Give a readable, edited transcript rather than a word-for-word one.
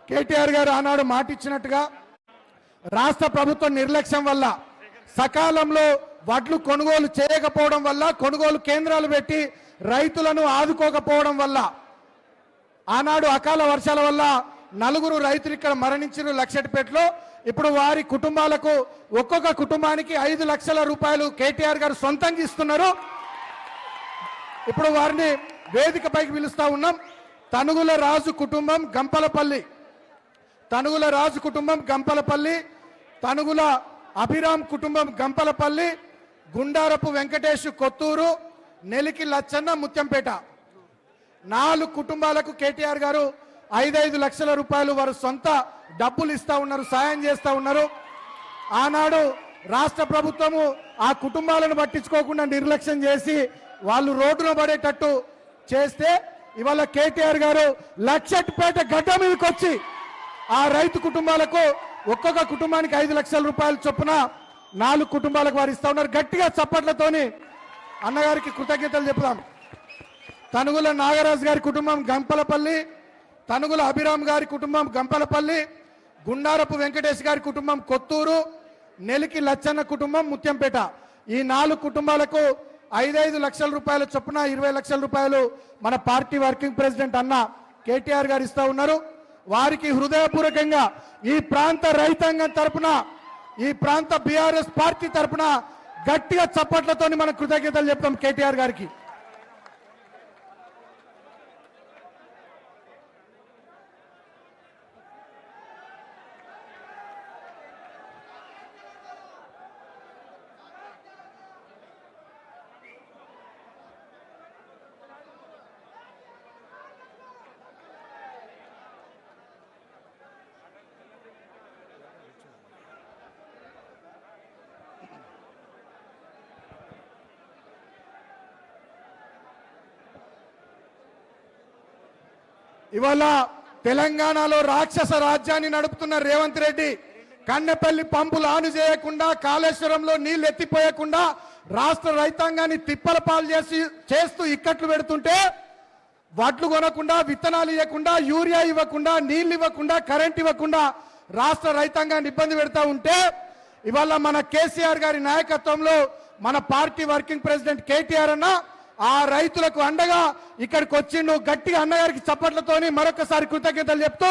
కేటీఆర్ గారు ఆనాడు మాట ఇచ్చినట్టుగా రాష్ట్ర ప్రభుత్వం నిర్లక్ష్యం వల్ల సకాలంలో వడ్లు కొనుగోలు చేయకపోవడం వల్ల, కొనుగోలు కేంద్రాలు పెట్టి రైతులను ఆదుకోకపోవడం వల్ల, ఆనాడు అకాల వర్షాల వల్ల 4 రైతులు ఇక్కడ మరణించిన లక్షెట్పేటలో. ఇప్పుడు వారి కుటుంబాలకు ఒక్కొక్క కుటుంబానికి 5 లక్షల రూపాయలు కేటీఆర్ గారు సొంతంగా ఇస్తున్నారు. ఇప్పుడు వారిని వేదికపైకి పిలుస్తా ఉన్నాం. తనుగుల రాజు కుటుంబం గంపలపల్లి, తనుగుల రాజు కుటుంబం గంపలపల్లి, తనుగుల అభిరామ్ కుటుంబం గంపలపల్లి, గుండారపు వెంకటేష్ కొత్తూరు, నెలికి లచ్చన్న ముత్యంపేట. 4 కుటుంబాలకు కేటీఆర్ గారు 5 లక్షల రూపాయలు వారు సొంత డబ్బులు ఇస్తా ఉన్నారు, సాయం చేస్తా ఉన్నారు. ఆనాడు రాష్ట్ర ప్రభుత్వము ఆ కుటుంబాలను పట్టించుకోకుండా నిర్లక్ష్యం చేసి వాళ్ళు రోడ్డున పడేటట్టు చేస్తే ఇవాళ కేటీఆర్ గారు లక్షెట్పేట గడ్డ మీదకి వచ్చి ఆ రైతు కుటుంబాలకు ఒక్కొక్క కుటుంబానికి 5 లక్షల రూపాయలు చొప్పున 4 కుటుంబాలకు వారు ఇస్తా ఉన్నారు. గట్టిగా చప్పట్లతోని అన్నగారికి కృతజ్ఞతలు చెప్తాం. తనుగుల నాగరాజు గారి కుటుంబం గంపలపల్లి, తనుగుల అభిరామ్ గారి కుటుంబం గంపలపల్లి, గుండారపు వెంకటేష్ గారి కుటుంబం కొత్తూరు, నెలికి లచ్చన్న కుటుంబం ముత్యంపేట. ఈ 4 కుటుంబాలకు 5 లక్షల రూపాయల చొప్పున 20 లక్షల రూపాయలు మన పార్టీ వర్కింగ్ ప్రెసిడెంట్ అన్న కేటీఆర్ గారు ఇస్తా ఉన్నారు. వారికి హృదయపూర్వకంగా ఈ ప్రాంత రైతాంగం తరపున, ఈ ప్రాంత బీఆర్ఎస్ పార్టీ తరపున గట్టిగా చప్పట్లతో మనం కృతజ్ఞతలు చెప్తాం కేటీఆర్ గారికి. ఇవాళ తెలంగాణలో రాక్షస రాజ్యాన్ని నడుపుతున్న రేవంత్ రెడ్డి కన్నెపల్లి పంపులు ఆను చేయకుండా, కాళేశ్వరంలో నీళ్లు ఎత్తిపోయకుండా రాష్ట్ర రైతాంగాన్ని తిప్పల పాలు చేస్తూ ఇక్కట్లు పెడుతుంటే, వడ్లు కొనకుండా, విత్తనాలు ఇవ్వకుండా, యూరియా ఇవ్వకుండా, నీళ్లు ఇవ్వకుండా, కరెంట్ ఇవ్వకుండా రాష్ట్ర రైతాంగాన్ని ఇబ్బంది పెడతా ఉంటే, ఇవాళ మన కేసీఆర్ గారి నాయకత్వంలో మన పార్టీ వర్కింగ్ ప్రెసిడెంట్ కేటీఆర్ అన్న ఆ రైతులకు అండగా ఇక్కడికి వచ్చిండు. గట్టిగా అన్నగారికి చప్పట్లతోని మరొకసారి కృతజ్ఞతలు చెప్తూ